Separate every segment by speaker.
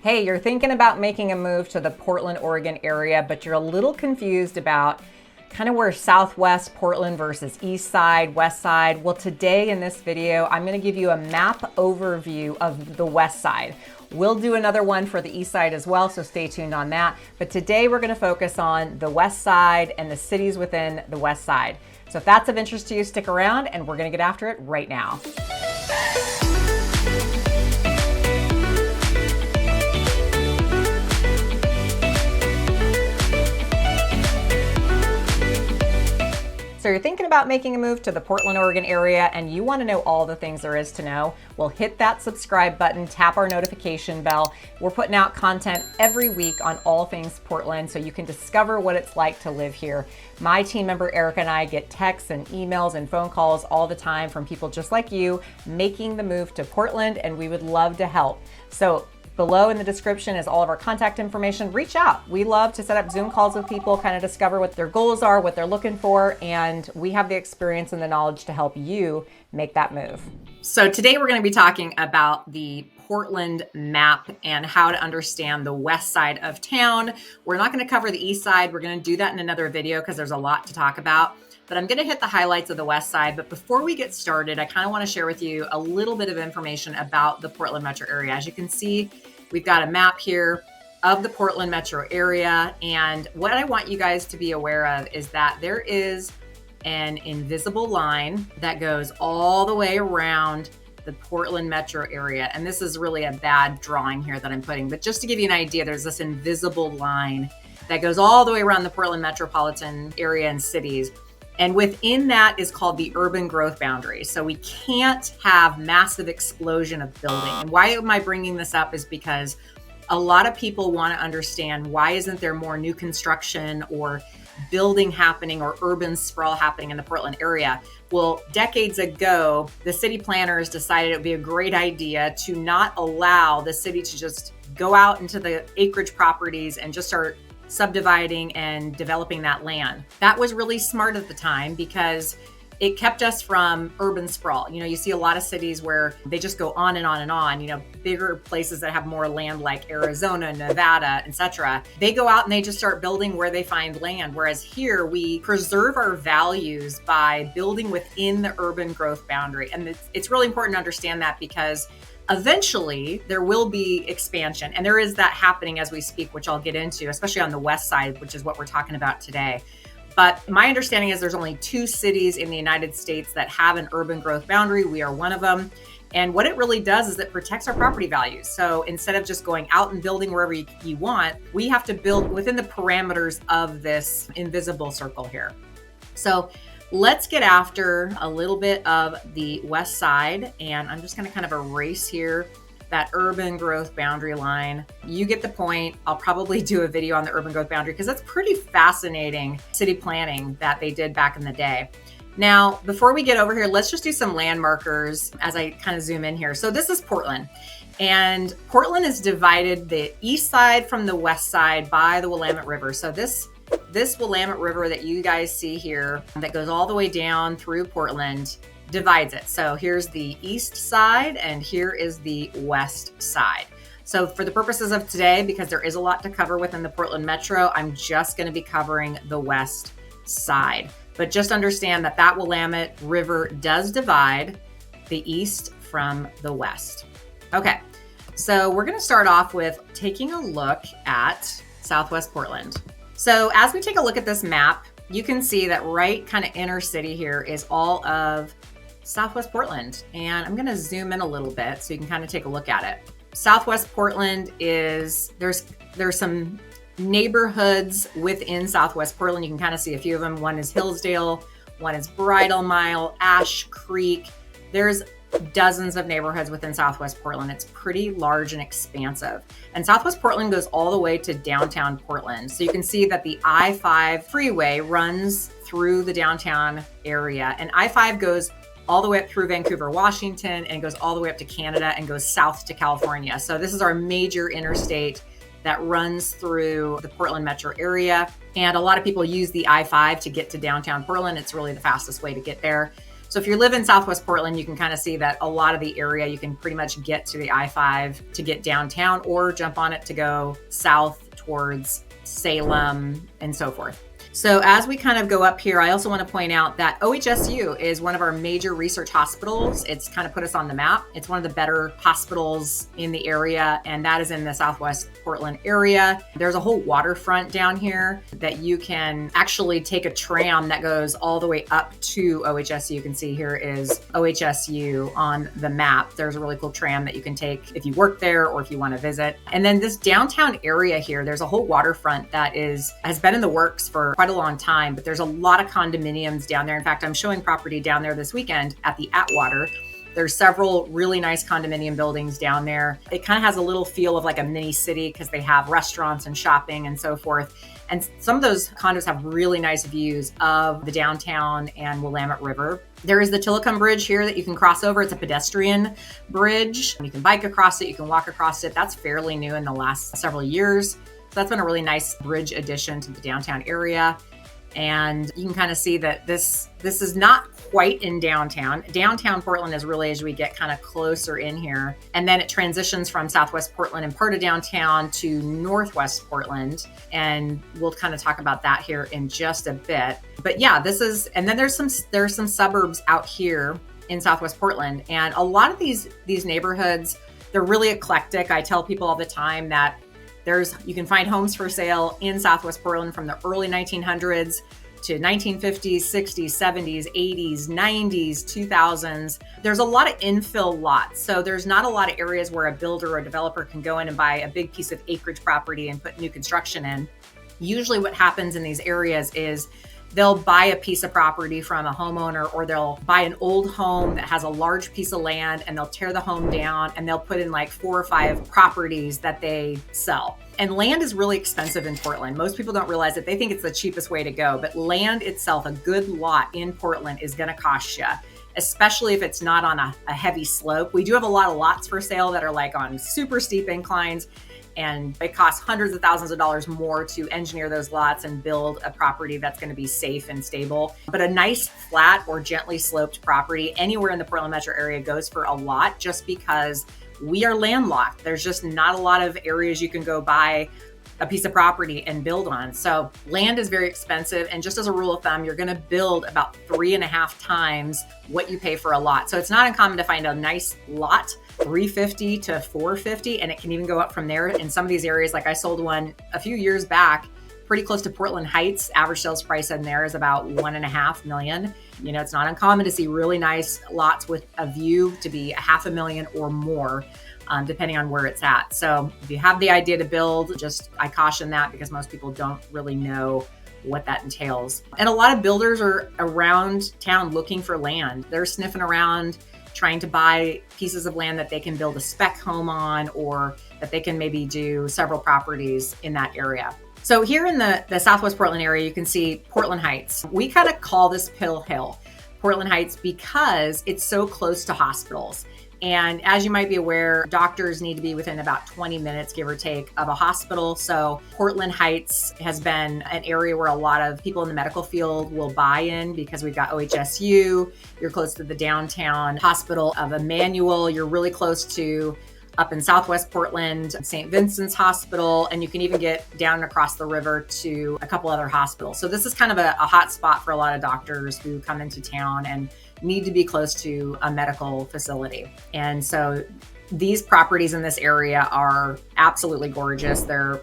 Speaker 1: Hey, you're thinking about making a move to the Portland, Oregon area, but you're a little confused about kind of where Southwest Portland versus East Side, West Side. Well, today in this video, I'm going to give you a map overview of the West Side. We'll do another one for the East Side as well, so stay tuned on that. But today we're going to focus on the West Side and the cities within the West Side. So if that's of interest to you, stick around and we're going to get after it right now. So you're thinking about making a move to the Portland, Oregon area and you want to know all the things there is to know? Well, hit that subscribe button, tap our notification bell. We're putting out content every week on all things Portland so you can discover what it's like to live here. My team member Erica and I get texts and emails and phone calls all the time from people just like you making the move to Portland, and we would love to help. So below in the description is all of our contact information. Reach out. We love to set up Zoom calls with people, kind of discover what their goals are, what they're looking for, and we have the experience and the knowledge to help you make that move. So today we're going to be talking about the Portland map and how to understand the west side of town. We're not going to cover the east side. We're going to do that in another video because there's a lot to talk about. But I'm going to hit the highlights of the west side. But before we get started, I kind of want to share with you a little bit of information about the Portland metro area. As you can see, we've got a map here of the Portland metro area. And what I want you guys to be aware of is that there is an invisible line that goes all the way around the Portland metro area. And this is really a bad drawing here that I'm putting. But just to give you an idea, there's this invisible line that goes all the way around the Portland metropolitan area and cities. And within that is called the urban growth boundary. So we can't have massive explosion of building. And why am I bringing this up is because a lot of people want to understand, why isn't there more new construction or building happening or urban sprawl happening in the Portland area? Well, decades ago, the city planners decided it would be a great idea to not allow the city to just go out into the acreage properties and just start subdividing and developing that land. That was really smart at the time because it kept us from urban sprawl. You know, you see a lot of cities where they just go on and on and on, you know, bigger places that have more land like Arizona, Nevada, etc. They go out and they just start building where they find land. Whereas here we preserve our values by building within the urban growth boundary. And it's really important to understand that because eventually there will be expansion, and there is that happening as we speak, which I'll get into, especially on the west side, which is what we're talking about today. But my understanding is there's only 2 cities in the United States that have an urban growth boundary. We are one of them. And what it really does is it protects our property values. So instead of just going out and building wherever you want, we have to build within the parameters of this invisible circle here. So let's get after a little bit of the west side, and I'm just going to kind of erase here that urban growth boundary line. You get the point. I'll probably do a video on the urban growth boundary because that's pretty fascinating city planning that they did back in the day. Now, before we get over here, let's just do some landmarkers as I kind of zoom in here. So this is Portland, and Portland is divided the east side from the west side by the Willamette River. So this Willamette River that you guys see here that goes all the way down through Portland divides it. So here's the east side and here is the west side. So for the purposes of today, because there is a lot to cover within the Portland Metro, I'm just going to be covering the west side. But just understand that that Willamette River does divide the east from the west. Okay, so we're going to start off with taking a look at Southwest Portland. So as we take a look at this map, you can see that right kind of inner city here is all of Southwest Portland. And I'm going to zoom in a little bit so you can kind of take a look at it. Southwest Portland is, there's some neighborhoods within Southwest Portland. You can kind of see a few of them. One is Hillsdale, one is Bridal Mile, Ash Creek. There's dozens of neighborhoods within Southwest Portland. It's pretty large and expansive. And Southwest Portland goes all the way to downtown Portland. So you can see that the I-5 freeway runs through the downtown area, and I-5 goes all the way up through Vancouver, Washington, and goes all the way up to Canada and goes south to California. So this is our major interstate that runs through the Portland metro area. And a lot of people use the I-5 to get to downtown Portland. It's really the fastest way to get there. So if you live in Southwest Portland, you can kind of see that a lot of the area, you can pretty much get to the I-5 to get downtown or jump on it to go south towards Salem and so forth. So as we kind of go up here, I also want to point out that OHSU is one of our major research hospitals. It's kind of put us on the map. It's one of the better hospitals in the area, and that is in the Southwest Portland area. There's a whole waterfront down here that you can actually take a tram that goes all the way up to OHSU. You can see here is OHSU on the map. There's a really cool tram that you can take if you work there or if you want to visit. And then this downtown area here, there's a whole waterfront that has been in the works for quite a long time, but there's a lot of condominiums down there. In fact, I'm showing property down there this weekend at the Atwater. There's several really nice condominium buildings down there. It kind of has a little feel of like a mini city because they have restaurants and shopping and so forth. And some of those condos have really nice views of the downtown and Willamette River. There is the Tillicum Bridge here that you can cross over. It's a pedestrian bridge. You can bike across it, you can walk across it. That's fairly new in the last several years. So that's been a really nice bridge addition to the downtown area. And you can kind of see that this is not quite in downtown. Downtown Portland is really as we get kind of closer in here. And then it transitions from Southwest Portland and part of downtown to Northwest Portland. And we'll kind of talk about that here in just a bit. But yeah, and then there's some suburbs out here in Southwest Portland. And a lot of these neighborhoods, they're really eclectic. I tell people all the time that you can find homes for sale in Southwest Portland from the early 1900s to 1950s, 60s, 70s, 80s, 90s, 2000s. There's a lot of infill lots. So there's not a lot of areas where a builder or a developer can go in and buy a big piece of acreage property and put new construction in. Usually what happens in these areas is they'll buy a piece of property from a homeowner, or they'll buy an old home that has a large piece of land and they'll tear the home down and they'll put in like 4 or 5 properties that they sell. And land is really expensive in Portland. Most people don't realize it. They think it's the cheapest way to go, but land itself, a good lot in Portland is gonna cost you, especially if it's not on a heavy slope. We do have a lot of lots for sale that are like on super steep inclines, and it costs hundreds of thousands of dollars more to engineer those lots and build a property that's going to be safe and stable. But a nice flat or gently sloped property anywhere in the Portland metro area goes for a lot, just because we are landlocked. There's just not a lot of areas you can go buy a piece of property and build on. So land is very expensive. And just as a rule of thumb, you're going to build about 3.5 times what you pay for a lot. So it's not uncommon to find a nice lot, $350 to $450, and it can even go up from there. In some of these areas, like I sold one a few years back, pretty close to Portland Heights. Average sales price in there is about $1.5 million. You know, it's not uncommon to see really nice lots with a view to be $500,000 or more, depending on where it's at. So if you have the idea to build, I caution that because most people don't really know what that entails. And a lot of builders are around town looking for land. They're sniffing around, trying to buy pieces of land that they can build a spec home on, or that they can maybe do several properties in that area. So here in the Southwest Portland area, you can see Portland Heights. We kind of call this Pill Hill Portland Heights because it's so close to hospitals. And as you might be aware, doctors need to be within about 20 minutes, give or take, of a hospital. So Portland Heights has been an area where a lot of people in the medical field will buy in because we've got OHSU, you're close to the downtown hospital of Emmanuel, you're really close to up in Southwest Portland, St. Vincent's Hospital, and you can even get down and across the river to a couple other hospitals. So this is kind of a hot spot for a lot of doctors who come into town and need to be close to a medical facility. And so these properties in this area are absolutely gorgeous. They're,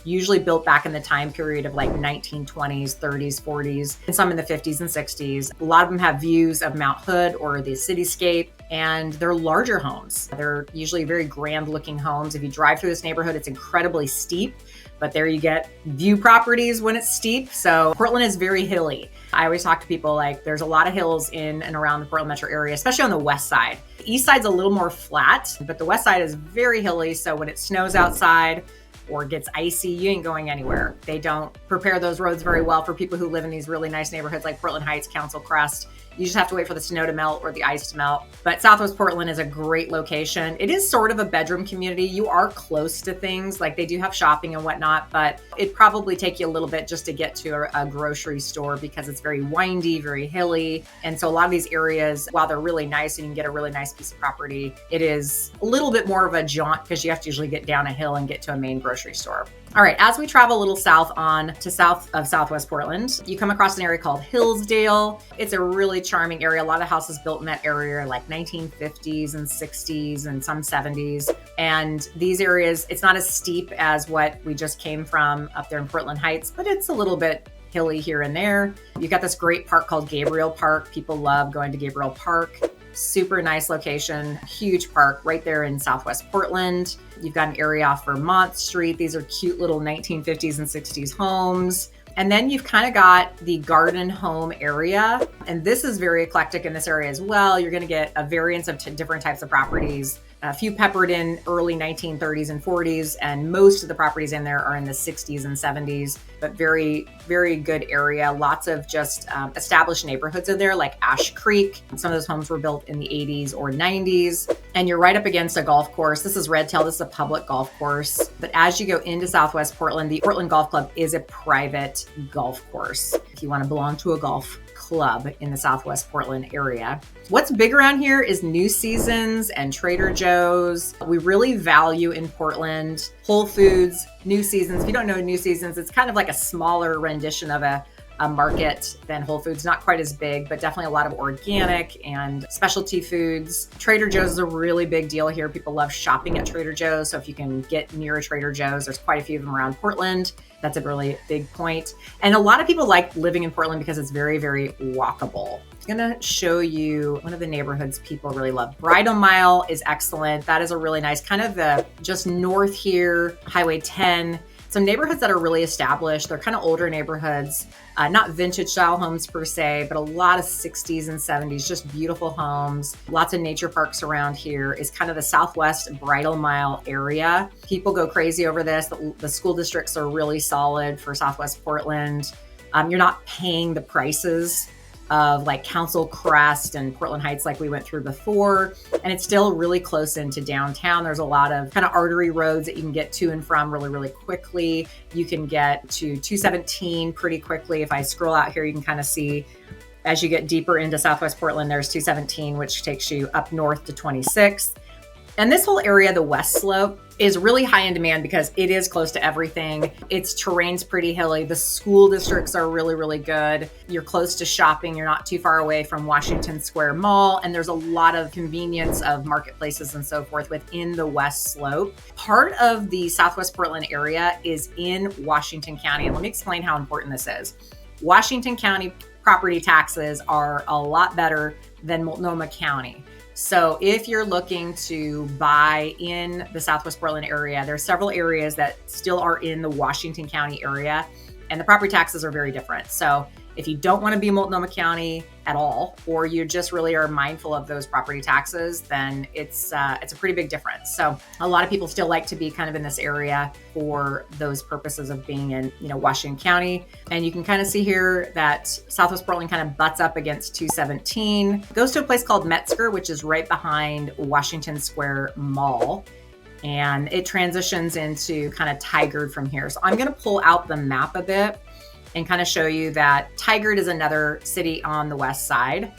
Speaker 1: usually built back in the time period of like 1920s, 30s, 40s, and some in the 50s and 60s. A lot of them have views of Mount Hood or the cityscape, and they're larger homes. They're usually very grand looking homes. If you drive through this neighborhood, it's incredibly steep, but there you get view properties when it's steep. So Portland is very hilly. I always talk to people like there's a lot of hills in and around the Portland metro area, especially on the west side. The east side's a little more flat, but the west side is very hilly. So when it snows outside or gets icy, you ain't going anywhere. They don't prepare those roads very well for people who live in these really nice neighborhoods like Portland Heights, Council Crest, You just have to wait for the snow to melt or the ice to melt. But Southwest Portland is a great location. It is sort of a bedroom community. You are close to things, like they do have shopping and whatnot, but it'd probably take you a little bit just to get to a grocery store because it's very windy, very hilly. And so a lot of these areas, while they're really nice and you can get a really nice piece of property, it is a little bit more of a jaunt because you have to usually get down a hill and get to a main grocery store. All right, as we travel a little south on to south of Southwest Portland, you come across an area called Hillsdale. It's a really charming area. A lot of houses built in that area like 1950s and 60s and some 70s. And these areas, it's not as steep as what we just came from up there in Portland Heights, but it's a little bit hilly here and there. You've got this great park called Gabriel Park. People love going to Gabriel Park. Super nice location, huge park right there in Southwest Portland. You've got an area off Vermont Street. These are cute little 1950s and 60s homes. And then you've kind of got the garden home area. And this is very eclectic in this area as well. You're going to get a variance of different types of properties, a few peppered in early 1930s and 40s. And most of the properties in there are in the 60s and 70s, but very, very good area. Lots of just established neighborhoods in there, like Ash Creek. Some of those homes were built in the 80s or 90s. And you're right up against a golf course. This is Red Tail. This is a public golf course. But as you go into Southwest Portland, the Portland Golf Club is a private golf course if you want to belong to a golf club in the Southwest Portland area. What's big around here is New Seasons and Trader Joe's. We really value in Portland Whole Foods, New Seasons. If you don't know New Seasons, it's kind of like a smaller rendition of a market than Whole Foods. Not quite as big, but definitely a lot of organic and specialty foods. Trader Joe's is a really big deal here. People love shopping at Trader Joe's. So if you can get near a Trader Joe's, there's quite a few of them around Portland. That's a really big point. And a lot of people like living in Portland because it's very, very walkable. I'm going to show you one of the neighborhoods people really love. Bridal Mile is excellent. That is a really nice, kind of the just north here, Highway 10. Some neighborhoods that are really established. They're kind of older neighborhoods, not vintage style homes per se, but a lot of 60s and 70s, just beautiful homes. Lots of nature parks around here. Is kind of the Southwest Bridal Mile area. People go crazy over this. The school districts are really solid for Southwest Portland. You're not paying the prices of like Council Crest and Portland Heights like we went through before. And it's still really close into downtown. There's a lot of kind of artery roads that you can get to and from really, really quickly. You can get to 217 pretty quickly. If I scroll out here, you can kind of see as you get deeper into Southwest Portland, there's 217, which takes you up north to 26th. And this whole area, the West Slope, is really high in demand because it is close to everything. Its terrain's pretty hilly. The school districts are really, really good. You're close to shopping. You're not too far away from Washington Square Mall. And there's a lot of convenience of marketplaces and so forth within the West Slope. Part of the Southwest Portland area is in Washington County. And let me explain how important this is. Washington County property taxes are a lot better than Multnomah County. So if you're looking to buy in the Southwest Portland area, there are several areas that still are in the Washington County area, and the property taxes are very different. So if you don't want to be Multnomah County at all, or you just really are mindful of those property taxes, then it's a pretty big difference. So a lot of people still like to be kind of in this area for those purposes of being in, Washington County. And you can kind of see here that Southwest Portland kind of butts up against 217, goes to a place called Metzger, which is right behind Washington Square Mall. And it transitions into kind of Tigard from here. So I'm going to pull out the map a bit and kind of show you that Tigard is another city on the west side,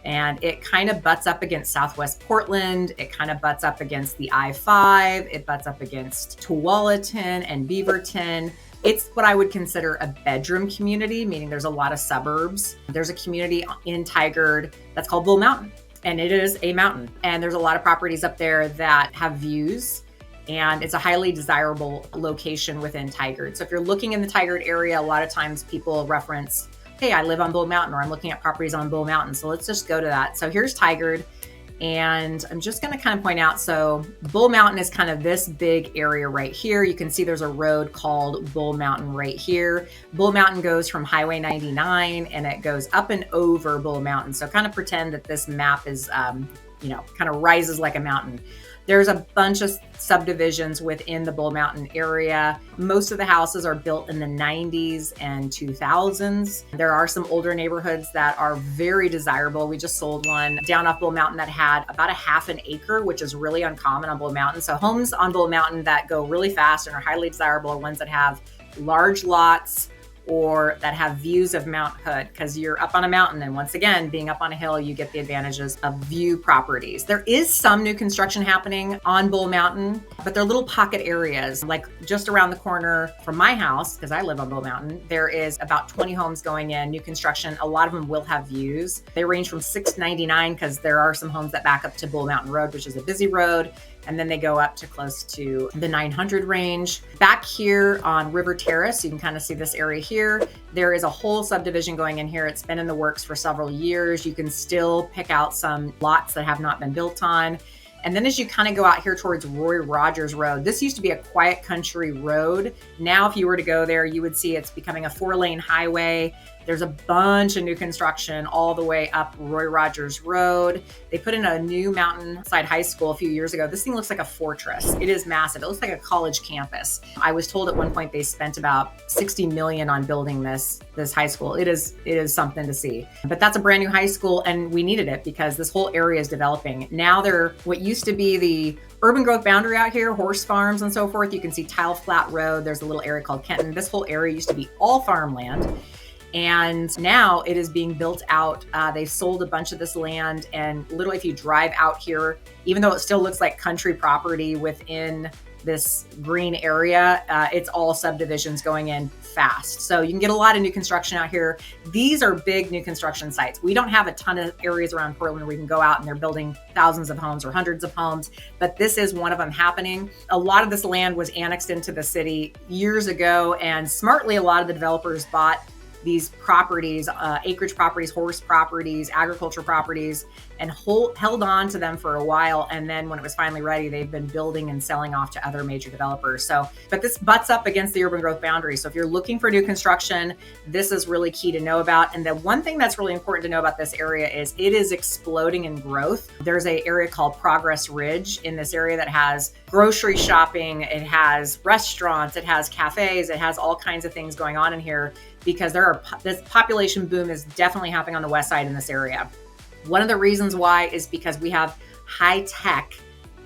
Speaker 1: and it kind of butts up against Southwest Portland. It kind of butts up against the I-5. It butts up against Tualatin and Beaverton. It's what I would consider a bedroom community, meaning there's a lot of suburbs. There's a community in Tigard that's called Bull Mountain, and it is a mountain. And there's a lot of properties up there that have views, and it's a highly desirable location within Tigard. So if you're looking in the Tigard area, a lot of times people reference, hey, I live on Bull Mountain, or I'm looking at properties on Bull Mountain. So let's just go to that. So here's Tigard, and I'm just gonna kind of point out, so Bull Mountain is kind of this big area right here. You can see there's a road called Bull Mountain right here. Bull Mountain goes from Highway 99 and it goes up and over Bull Mountain. So kind of pretend that this map is, kind of rises like a mountain. There's a bunch of subdivisions within the Bull Mountain area. Most of the houses are built in the 90s and 2000s. There are some older neighborhoods that are very desirable. We just sold one down off Bull Mountain that had about a half an acre, which is really uncommon on Bull Mountain. So homes on Bull Mountain that go really fast and are highly desirable are ones that have large lots or that have views of Mount Hood, because you're up on a mountain. And once again, being up on a hill, you get the advantages of view properties. There is some new construction happening on Bull Mountain, but they're little pocket areas. Like just around the corner from my house, because I live on Bull Mountain, there is about 20 homes going in, new construction. A lot of them will have views. They range from $699, because there are some homes that back up to Bull Mountain Road, which is a busy road. And then they go up to close to the 900 range. Back here on River Terrace, you can kind of see this area here. There is a whole subdivision going in here. It's been in the works for several years. You can still pick out some lots that have not been built on. And then as you kind of go out here towards Roy Rogers Road, this used to be a quiet country road. Now, if you were to go there, you would see it's becoming a 4-lane highway. There's a bunch of new construction all the way up Roy Rogers Road. They put in a new Mountainside High School a few years ago. This thing looks like a fortress. It is massive. It looks like a college campus. I was told at one point they spent about $60 million on building this high school. It is something to see. But that's a brand new high school, and we needed it because this whole area is developing. Now they're what used to be the urban growth boundary out here, horse farms and so forth. You can see Tile Flat Road. There's a little area called Kenton. This whole area used to be all farmland. And now it is being built out. They've sold a bunch of this land, and literally if you drive out here, even though it still looks like country property within this green area, it's all subdivisions going in fast. So you can get a lot of new construction out here. These are big new construction sites. We don't have a ton of areas around Portland where we can go out and they're building thousands of homes or hundreds of homes, but this is one of them happening. A lot of this land was annexed into the city years ago, and smartly, a lot of the developers bought these properties, acreage properties, horse properties, agriculture properties, and held on to them for a while. And then when it was finally ready, they've been building and selling off to other major developers. So, but this butts up against the urban growth boundary. So if you're looking for new construction, this is really key to know about. And the one thing that's really important to know about this area is it is exploding in growth. There's an area called Progress Ridge in this area that has grocery shopping, it has restaurants, it has cafes, it has all kinds of things going on in here, because this population boom is definitely happening on the west side in this area. One of the reasons why is because we have high tech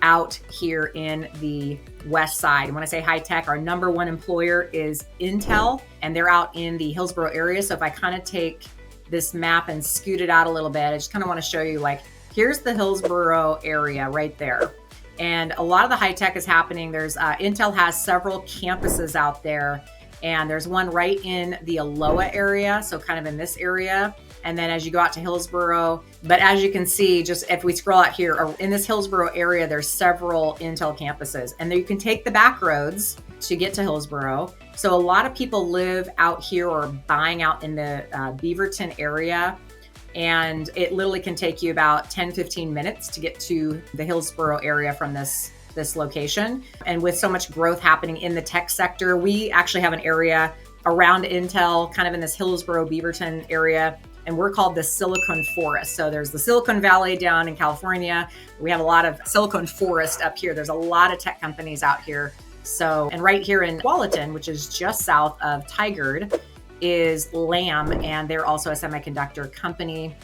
Speaker 1: out here in the west side. And when I say high tech, our number one employer is Intel, and they're out in the Hillsborough area. So if I kind of take this map and scoot it out a little bit, I just kind of want to show you, like, here's the Hillsborough area right there. And a lot of the high tech is happening. There's Intel has several campuses out there, and there's one right in the Aloha area, so kind of in this area. And then as you go out to Hillsborough, but as you can see, just if we scroll out here, in this Hillsborough area, there's several Intel campuses, and then you can take the back roads to get to Hillsborough. So a lot of people live out here or buying out in the Beaverton area, and it literally can take you about 10-15 minutes to get to the Hillsborough area from this location. And with so much growth happening in the tech sector, we actually have an area around Intel, kind of in this Hillsborough, Beaverton area, and we're called the Silicon Forest. So there's the Silicon Valley down in California. We have a lot of Silicon Forest up here. There's a lot of tech companies out here. So, and right here in Tualatin, which is just south of Tigard, is Lam, and they're also a semiconductor company.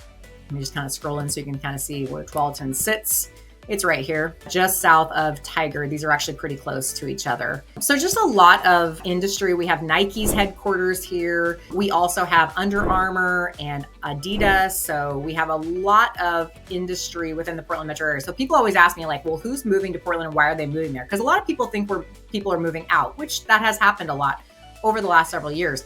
Speaker 1: Let me just kind of scroll in so you can kind of see where Tualatin sits. It's right here, just south of Tigard. These are actually pretty close to each other. So just a lot of industry. We have Nike's headquarters here. We also have Under Armour and Adidas. So we have a lot of industry within the Portland metro area. So people always ask me, like, well, who's moving to Portland and why are they moving there? Because a lot of people think people are moving out, which that has happened a lot over the last several years.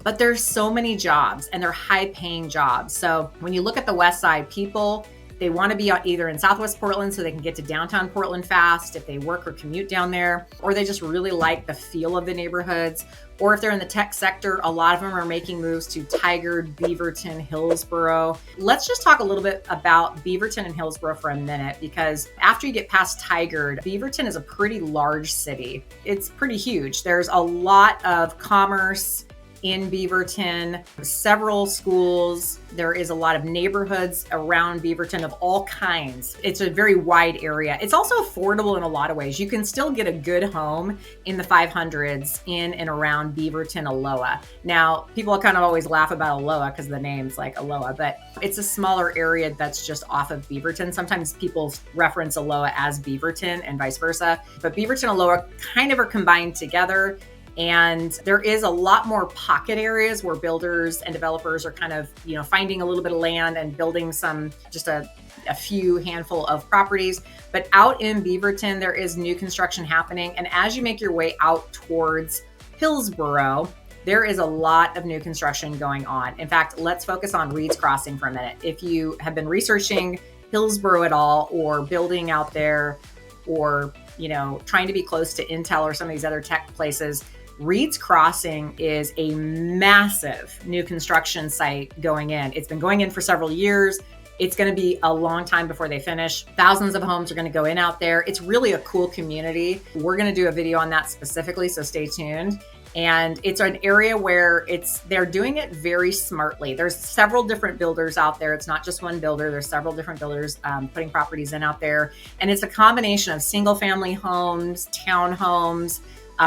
Speaker 1: But there's so many jobs, and they're high paying jobs. So when you look at the west side, people, they want to be either in Southwest Portland so they can get to downtown Portland fast if they work or commute down there, or they just really like the feel of the neighborhoods. Or if they're in the tech sector, a lot of them are making moves to Tigard, Beaverton, Hillsborough. Let's just talk a little bit about Beaverton and Hillsborough for a minute, because after you get past Tigard, Beaverton is a pretty large city. It's pretty huge. There's a lot of commerce in Beaverton, several schools. There is a lot of neighborhoods around Beaverton of all kinds. It's a very wide area. It's also affordable in a lot of ways. You can still get a good home in the 500s in and around Beaverton, Aloha. Now, people kind of always laugh about Aloha because the name's like Aloha, but it's a smaller area that's just off of Beaverton. Sometimes people reference Aloha as Beaverton and vice versa, but Beaverton and Aloha kind of are combined together. And there is a lot more pocket areas where builders and developers are kind of, finding a little bit of land and building just a few handful of properties. But out in Beaverton, there is new construction happening. And as you make your way out towards Hillsboro, there is a lot of new construction going on. In fact, let's focus on Reed's Crossing for a minute. If you have been researching Hillsboro at all, or building out there, or, trying to be close to Intel or some of these other tech places, Reed's Crossing is a massive new construction site going in. It's been going in for several years. It's going to be a long time before they finish. Thousands of homes are going to go in out there. It's really a cool community. We're going to do a video on that specifically, so stay tuned. And it's an area where they're doing it very smartly. There's several different builders out there. It's not just one builder. There's several different builders putting properties in out there. And it's a combination of single family homes, townhomes.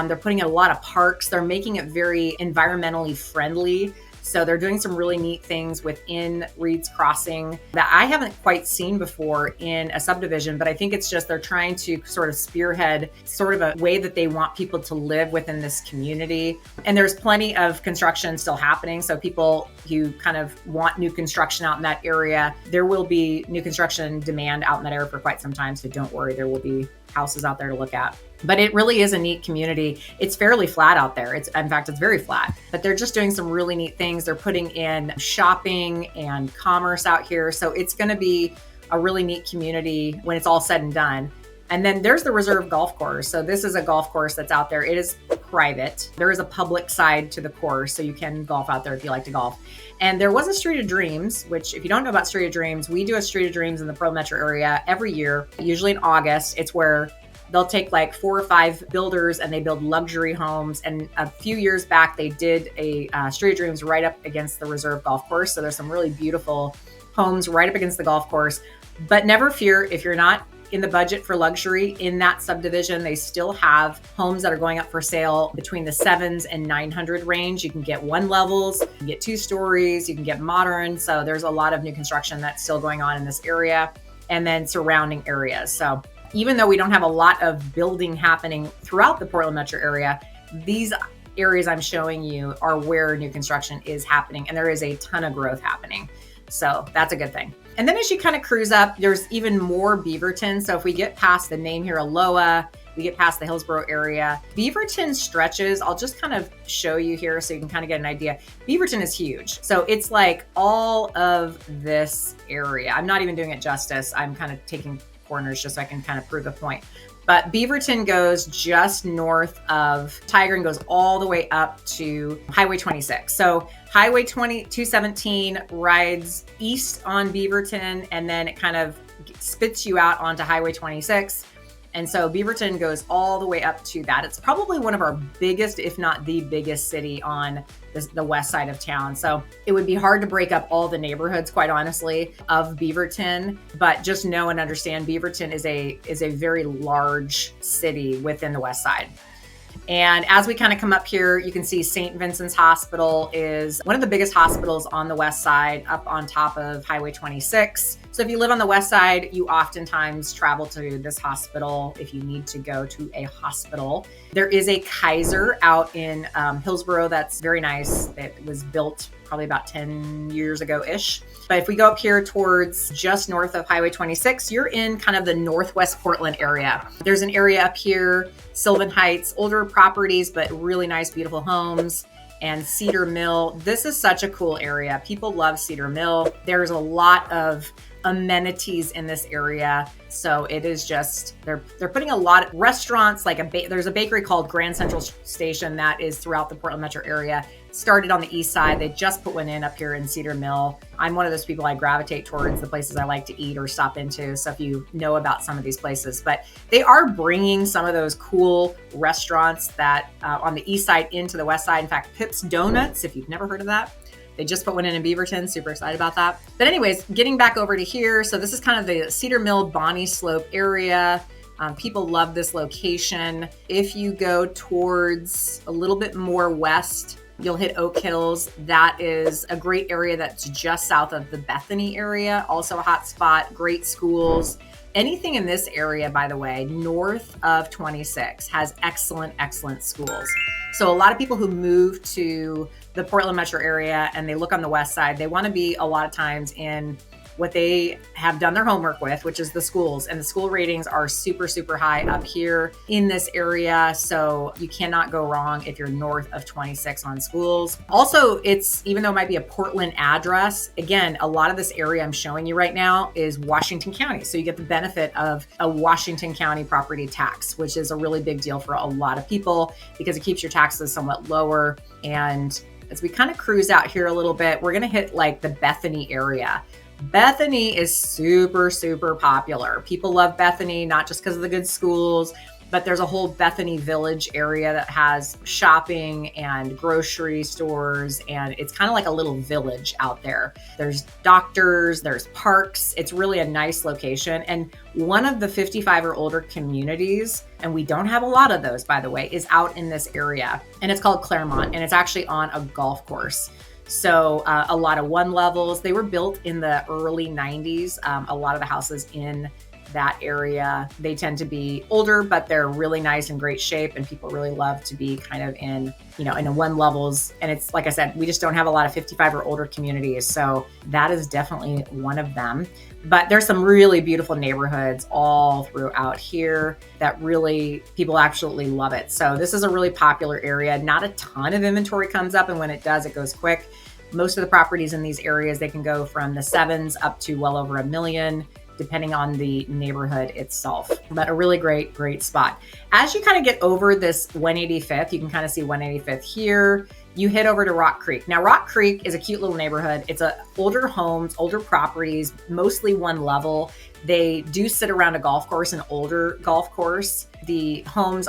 Speaker 1: They're putting in a lot of parks. They're making it very environmentally friendly. So they're doing some really neat things within Reed's Crossing that I haven't quite seen before in a subdivision, but I think it's just they're trying to sort of spearhead sort of a way that they want people to live within this community. And there's plenty of construction still happening. So people who kind of want new construction out in that area, there will be new construction demand out in that area for quite some time. So don't worry, there will be houses out there to look at. But it really is a neat community. It's fairly flat out there. In fact, it's very flat, but they're just doing some really neat things. They're putting in shopping and commerce out here. So it's going to be a really neat community when it's all said and done. And then there's the reserve golf course. So this is a golf course that's out there. It is private. There is a public side to the course, so you can golf out there if you like to golf. And there was a Street of Dreams, which if you don't know about Street of Dreams, we do a Street of Dreams in the Portland metro area every year, usually in August. It's where they'll take like 4 or 5 builders and they build luxury homes. And a few years back, they did a Street of Dreams right up against the reserve golf course. So there's some really beautiful homes right up against the golf course. But never fear, if you're not in the budget for luxury in that subdivision, they still have homes that are going up for sale between the 7s and 900 range. You can get 1 levels, you can get 2 stories, you can get modern. So there's a lot of new construction that's still going on in this area and then surrounding areas. So even though we don't have a lot of building happening throughout the Portland metro area, these areas I'm showing you are where new construction is happening, and there is a ton of growth happening. So that's a good thing. And then as you kind of cruise up, there's even more Beaverton. So if we get past the name here, Aloha, we get past the Hillsboro area, Beaverton stretches. I'll just kind of show you here so you can kind of get an idea. Beaverton is huge. So it's like all of this area. I'm not even doing it justice. I'm kind of taking corners just so I can kind of prove a point. But Beaverton goes just north of Tigard and goes all the way up to Highway 26. So Highway 217 rides east on Beaverton, and then it kind of spits you out onto Highway 26. And so Beaverton goes all the way up to that. It's probably one of our biggest, if not the biggest city on the west side of town. So it would be hard to break up all the neighborhoods, quite honestly, of Beaverton. But just know and understand Beaverton is a very large city within the west side. And as we kind of come up here, you can see St. Vincent's Hospital is one of the biggest hospitals on the west side, up on top of Highway 26. So if you live on the west side, you oftentimes travel to this hospital if you need to go to a hospital. There is a Kaiser out in Hillsboro that's very nice. It was built probably about 10 years ago-ish. But if we go up here towards just north of Highway 26, you're in kind of the northwest Portland area. There's an area up here, Sylvan Heights, older properties, but really nice, beautiful homes. And Cedar Mill. This is such a cool area. People love Cedar Mill. There's a lot of amenities in this area. So it is just, they're putting a lot of restaurants, like there's a bakery called Grand Central Station that is throughout the Portland metro area. Started on the east side. They just put one in up here in Cedar Mill. I'm one of those people, I gravitate towards the places I like to eat or stop into. So if you know about some of these places, but they are bringing some of those cool restaurants that on the east side into the west side. In fact, Pip's Donuts, if you've never heard of that, they just put one in Beaverton. Super excited about that. But anyways, getting back over to here. So this is kind of the Cedar Mill, Bonnie Slope area. People love this location. If you go towards a little bit more west, you'll hit Oak Hills. That is a great area that's just south of the Bethany area. Also a hot spot, great schools. Anything in this area, by the way, north of 26 has excellent, excellent schools. So a lot of people who move to the Portland metro area and they look on the west side, they want to be a lot of times in what they have done their homework with, which is the schools. And the school ratings are super, super high up here in this area. So you cannot go wrong if you're north of 26 on schools. Also, it's, even though it might be a Portland address, again, a lot of this area I'm showing you right now is Washington County. So you get the benefit of a Washington County property tax, which is a really big deal for a lot of people because it keeps your taxes somewhat lower. And as we kind of cruise out here a little bit, we're going to hit like the Bethany area. Bethany is super, super popular. People love Bethany, not just because of the good schools, but there's a whole Bethany Village area that has shopping and grocery stores, and it's kind of like a little village out there. There's doctors, there's parks. It's really a nice location. And one of the 55 or older communities, and we don't have a lot of those, by the way, is out in this area. And it's called Claremont, and it's actually on a golf course. So a lot of one levels. They were built in the early 90s. A lot of the houses in that area, they tend to be older, but they're really nice and great shape. And people really love to be kind of in, in a one levels. And it's, like I said, we just don't have a lot of 55 or older communities. So that is definitely one of them. But there's some really beautiful neighborhoods all throughout here that really, people absolutely love it. So this is a really popular area. Not a ton of inventory comes up, and when it does, it goes quick. Most of the properties in these areas, they can go from the sevens up to well over $1 million, depending on the neighborhood itself. But a really great, great spot. As you kind of get over this 185th, you can kind of see 185th here. You hit over to Rock Creek. Now, Rock Creek is a cute little neighborhood. It's older homes, older properties, mostly one level. They do sit around a golf course, an older golf course. The homes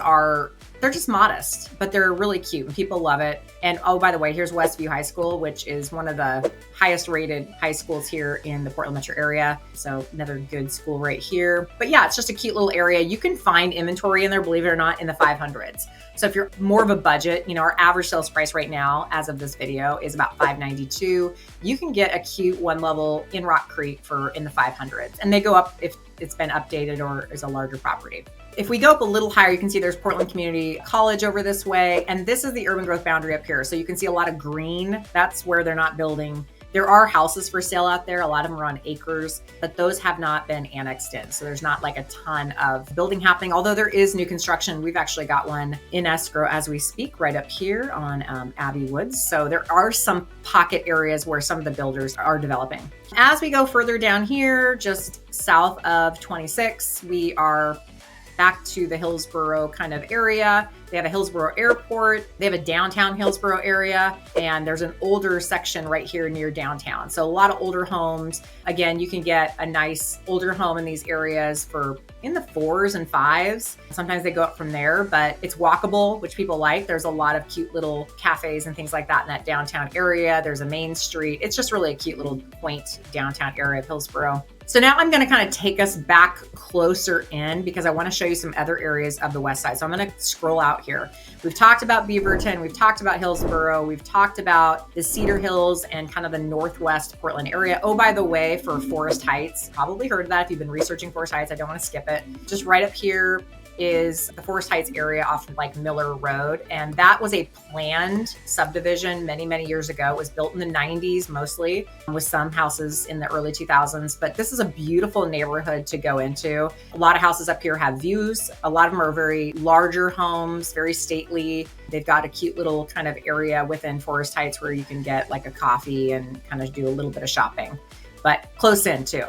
Speaker 1: they're just modest, but they're really cute and people love it. And oh, by the way, here's Westview High School, which is one of the highest rated high schools here in the Portland metro area. So another good school right here. But yeah, it's just a cute little area. You can find inventory in there, believe it or not, in the 500s. So if you're more of a budget, our average sales price right now, as of this video, is about $592. You can get a cute one level in Rock Creek in the 500s, and they go up if it's been updated or is a larger property. If we go up a little higher, you can see there's Portland Community College over this way, and this is the urban growth boundary up here. So you can see a lot of green. That's where they're not building. There are houses for sale out there. A lot of them are on acres, but those have not been annexed in. So there's not like a ton of building happening, although there is new construction. We've actually got one in escrow as we speak right up here on Abbey Woods. So there are some pocket areas where some of the builders are developing. As we go further down here, just south of 26, we are back to the Hillsborough kind of area. They have a Hillsborough airport. They have a downtown Hillsborough area, and there's an older section right here near downtown. So a lot of older homes. Again, you can get a nice older home in these areas for in the 4s and 5s. Sometimes they go up from there, but it's walkable, which people like. There's a lot of cute little cafes and things like that in that downtown area. There's a main street. It's just really a cute little quaint downtown area of Hillsborough. So now I'm going to kind of take us back closer in because I want to show you some other areas of the west side. So I'm going to scroll out here. We've talked about Beaverton. We've talked about Hillsborough. We've talked about the Cedar Hills and kind of the northwest Portland area. Oh, by the way, for Forest Heights, probably heard of that if you've been researching Forest Heights. I don't want to skip it. Just right up here is the Forest Heights area off of like Miller Road. And that was a planned subdivision many, many years ago. It was built in the 90s mostly, with some houses in the early 2000s. But this is a beautiful neighborhood to go into. A lot of houses up here have views. A lot of them are very larger homes, very stately. They've got a cute little kind of area within Forest Heights where you can get like a coffee and kind of do a little bit of shopping, but close in too.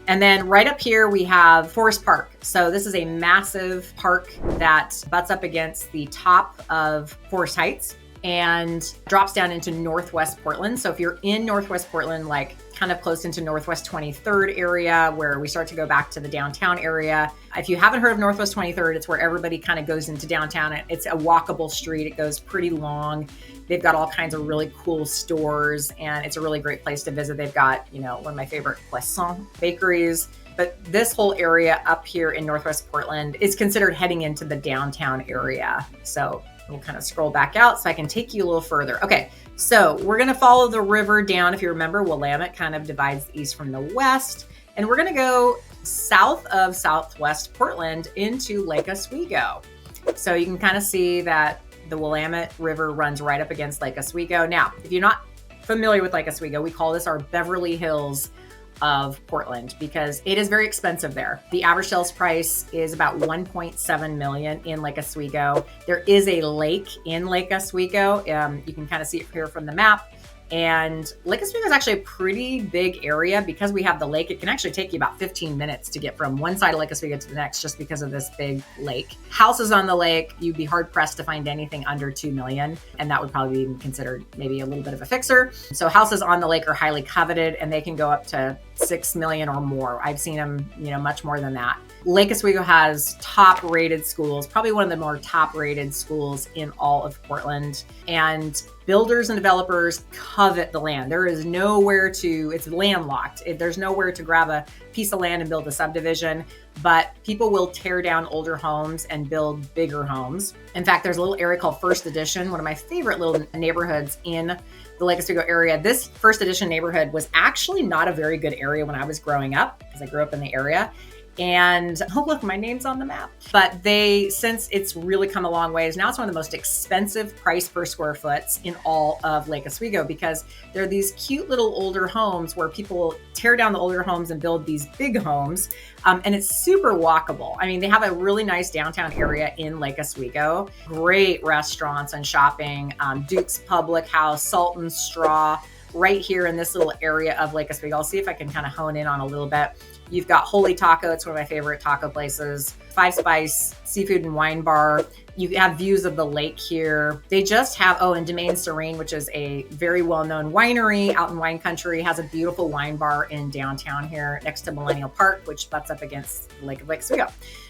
Speaker 1: And then right up here, we have Forest Park. So this is a massive park that butts up against the top of Forest Heights and drops down into Northwest Portland. So if you're in Northwest Portland, like kind of close into Northwest 23rd area where we start to go back to the downtown area. If you haven't heard of Northwest 23rd, it's where everybody kind of goes into downtown. It's a walkable street. It goes pretty long. They've got all kinds of really cool stores and it's a really great place to visit. They've got, one of my favorite croissant bakeries. But this whole area up here in Northwest Portland is considered heading into the downtown area. So we'll kind of scroll back out so I can take you a little further. Okay, so we're gonna follow the river down. If you remember, Willamette kind of divides the east from the west. And we're gonna go south of Southwest Portland into Lake Oswego. So you can kind of see that the Willamette River runs right up against Lake Oswego. Now, if you're not familiar with Lake Oswego, we call this our Beverly Hills of Portland because it is very expensive there. The average sales price is about 1.7 million in Lake Oswego. There is a lake in Lake Oswego. You can kind of see it here from the map. And Lake Oswego is actually a pretty big area because we have the lake. It can actually take you about 15 minutes to get from one side of Lake Oswego to the next just because of this big lake. Houses on the lake, you'd be hard pressed to find anything under 2 million. And that would probably be considered maybe a little bit of a fixer. So houses on the lake are highly coveted and they can go up to 6 million or more. I've seen them, much more than that. Lake Oswego has top rated schools, probably one of the more top rated schools in all of Portland. And builders and developers covet the land. There is nowhere it's landlocked. There's nowhere to grab a piece of land and build a subdivision, but people will tear down older homes and build bigger homes. In fact, there's a little area called First Edition, one of my favorite little neighborhoods in the Lake Oswego area. This First Edition neighborhood was actually not a very good area when I was growing up because I grew up in the area. And oh, look, my name's on the map. But since it's really come a long ways, now it's one of the most expensive price per square foot in all of Lake Oswego because there are these cute little older homes where people tear down the older homes and build these big homes. And it's super walkable. I mean, they have a really nice downtown area in Lake Oswego, great restaurants and shopping, Duke's Public House, Salt and Straw, right here in this little area of Lake Oswego. I'll see if I can kind of hone in on a little bit. You've got Holy Taco. It's one of my favorite taco places. Five Spice Seafood and Wine Bar. You have views of the lake here. They just have, and Domaine Serene, which is a very well-known winery out in wine country, has a beautiful wine bar in downtown here next to Millennial Park, which butts up against Lake Oswego.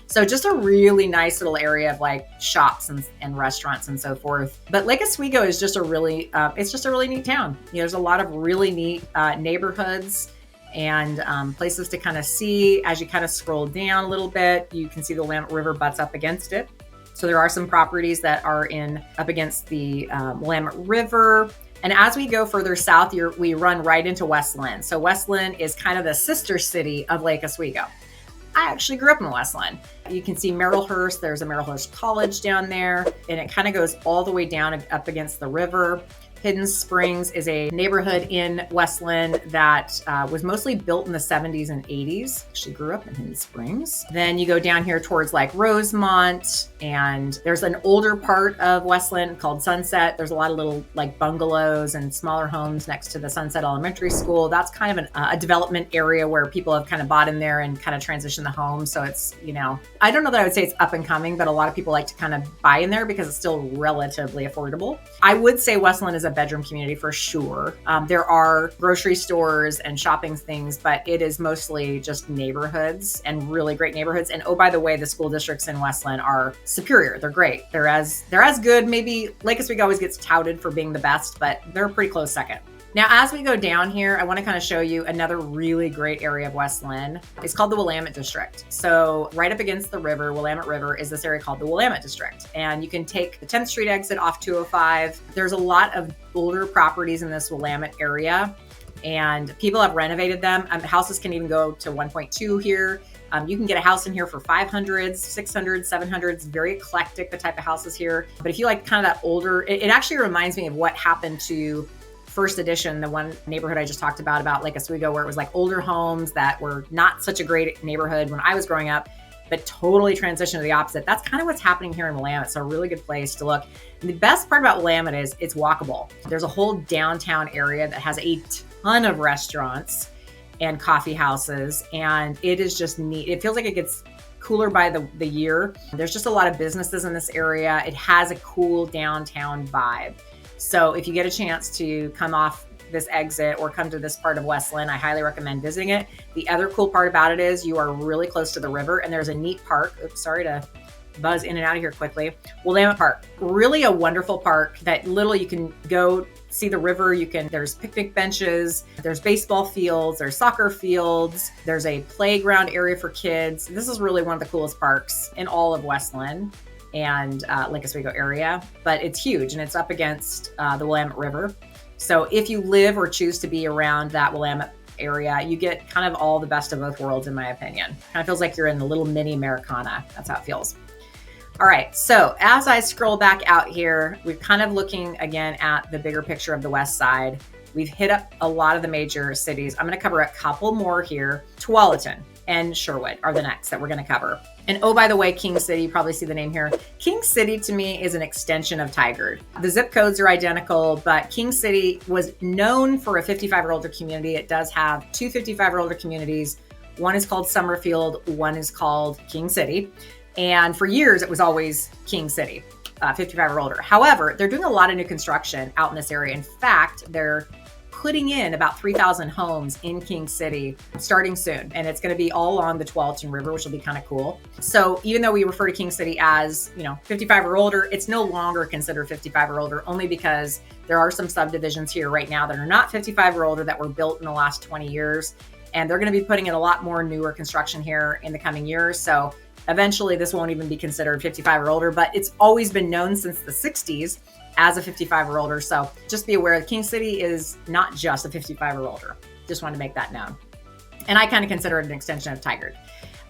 Speaker 1: So just a really nice little area of like shops and restaurants and so forth. But Lake Oswego is just it's just a really neat town. There's a lot of really neat neighborhoods and places to kind of see. As you kind of scroll down a little bit, you can see the Willamette River butts up against it. So there are some properties that are up against the Willamette River. And as we go further south, we run right into Westland. So Westland is kind of the sister city of Lake Oswego. I actually grew up in Westland. You can see Merrillhurst. There's a Merrillhurst College down there, and it kind of goes all the way down up against the river. Hidden Springs is a neighborhood in Westland that was mostly built in the 70s and 80s. Actually grew up in Hidden Springs. Then you go down here towards like Rosemont, and there's an older part of Westland called Sunset. There's a lot of little like bungalows and smaller homes next to the Sunset Elementary School. That's kind of a development area where people have kind of bought in there and kind of transitioned the home. So it's, I don't know that I would say it's up and coming, but a lot of people like to kind of buy in there because it's still relatively affordable. I would say Westland is a bedroom community for sure. There are grocery stores and shopping things, but it is mostly just neighborhoods and really great neighborhoods. And oh, by the way, the school districts in Westland are superior. They're great. They're as good. Maybe Lake Oswego always gets touted for being the best, but they're a pretty close second. Now, as we go down here, I want to kind of show you another really great area of Westland. It's called the Willamette District. So right up against the river, Willamette River, is this area called the Willamette District. And you can take the 10th Street exit off 205. There's a lot of older properties in this Willamette area, and people have renovated them. Houses can even go to 1.2 here. You can get a house in here for 500s, 600s, 700s, very eclectic, the type of houses here. But if you like kind of that older, it actually reminds me of what happened to First Edition, the one neighborhood I just talked about Lake Oswego, where it was like older homes that were not such a great neighborhood when I was growing up, but totally transitioned to the opposite. That's kind of what's happening here in Willamette. It's a really good place to look. And the best part about Willamette is it's walkable. There's a whole downtown area that has a ton of restaurants. and coffee houses. And it is just neat. It feels like it gets cooler by the year. There's just a lot of businesses in this area. It has a cool downtown vibe. So if you get a chance to come off this exit or come to this part of Westland, I highly recommend visiting it. The other cool part about it is you are really close to the river, and there's a neat park. Oops, sorry to buzz in and out of here quickly. Willamette Park, really a wonderful park that literally you can go see the river. There's picnic benches, there's baseball fields, there's soccer fields, there's a playground area for kids. This is really one of the coolest parks in all of Westland and Lake Oswego area, but it's huge and it's up against the Willamette River. So if you live or choose to be around that Willamette area, you get kind of all the best of both worlds, in my opinion. Kind of feels like you're in the little mini Americana. That's how it feels. All right, so as I scroll back out here, we're kind of looking again at the bigger picture of the West Side. We've hit up a lot of the major cities. I'm gonna cover a couple more here. Tualatin and Sherwood are the next that we're gonna cover. And oh, by the way, King City, you probably see the name here. King City to me is an extension of Tigard. The zip codes are identical, but King City was known for a 55 or older community. It does have two 55 or older communities. One is called Summerfield, one is called King City. And for years, it was always King City, 55 or older. However, they're doing a lot of new construction out in this area. In fact, they're putting in about 3,000 homes in King City starting soon. And it's going to be all along the Tualatin River, which will be kind of cool. So even though we refer to King City as, 55 or older, it's no longer considered 55 or older, only because there are some subdivisions here right now that are not 55 or older that were built in the last 20 years. And they're going to be putting in a lot more newer construction here in the coming years. So eventually this won't even be considered 55 or older, but it's always been known since the 60s as a 55 or older. So just be aware that King City is not just a 55 or older. Just wanted to make that known. And I kind of consider it an extension of Tigard.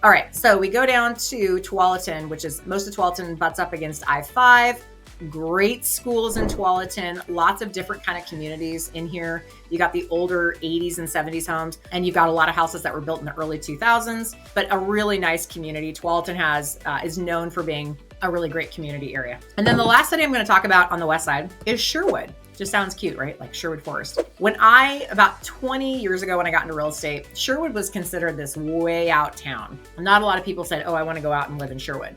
Speaker 1: All right, so we go down to Tualatin, which is most of Tualatin butts up against I-5. Great schools in Tualatin, lots of different kind of communities in here. You got the older 80s and 70s homes, and you've got a lot of houses that were built in the early 2000s, but a really nice community. Tualatin is known for being a really great community area. And then the last city I'm going to talk about on the west side is Sherwood. Just sounds cute, right? Like Sherwood Forest. About 20 years ago when I got into real estate, Sherwood was considered this way out town. Not a lot of people said, oh, I want to go out and live in Sherwood.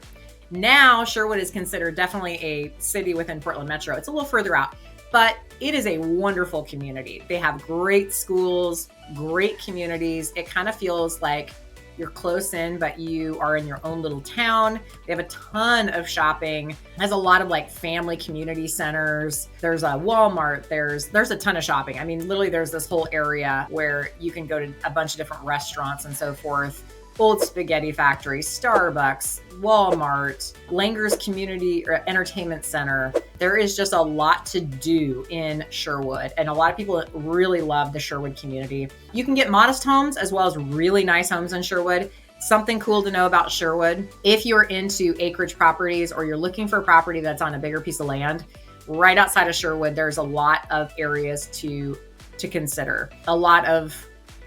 Speaker 1: Now, Sherwood is considered definitely a city within Portland Metro. It's a little further out, but it is a wonderful community. They have great schools, great communities. It kind of feels like you're close in, but you are in your own little town. They have a ton of shopping. It has a lot of like family community centers. There's a Walmart. There's a ton of shopping. I mean, literally there's this whole area where you can go to a bunch of different restaurants and so forth. Old Spaghetti Factory, Starbucks, Walmart, Langer's Community Entertainment Center. There is just a lot to do in Sherwood, and a lot of people really love the Sherwood community. You can get modest homes as well as really nice homes in Sherwood. Something cool to know about Sherwood, if you're into acreage properties or you're looking for a property that's on a bigger piece of land, right outside of Sherwood, there's a lot of areas to consider. A lot of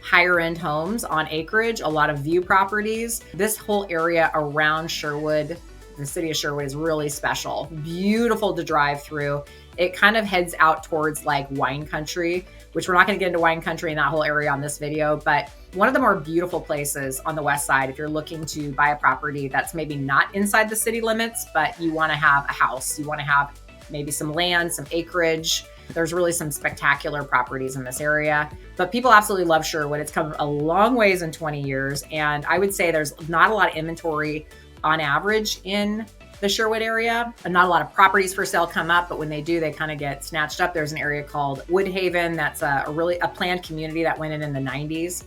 Speaker 1: higher end homes on acreage, a lot of view properties. This whole area around Sherwood, the city of Sherwood, is really special. Beautiful to drive through. It kind of heads out towards like wine country, which we're not going to get into wine country in that whole area on this video, but one of the more beautiful places on the west side if you're looking to buy a property that's maybe not inside the city limits, but you want to have a house, you want to have maybe some land, some acreage. There's really some spectacular properties in this area, but people absolutely love Sherwood. It's come a long ways in 20 years. And I would say there's not a lot of inventory on average in the Sherwood area, and not a lot of properties for sale come up, but when they do, they kind of get snatched up. There's an area called Woodhaven. That's a planned community that went in the 90s.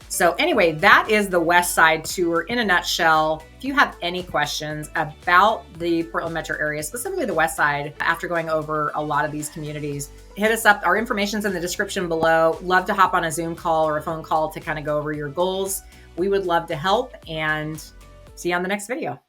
Speaker 1: So anyway, that is the West Side tour in a nutshell. If you have any questions about the Portland metro area, specifically the West Side, after going over a lot of these communities, hit us up. Our information's in the description below. Love to hop on a Zoom call or a phone call to kind of go over your goals. We would love to help, and see you on the next video.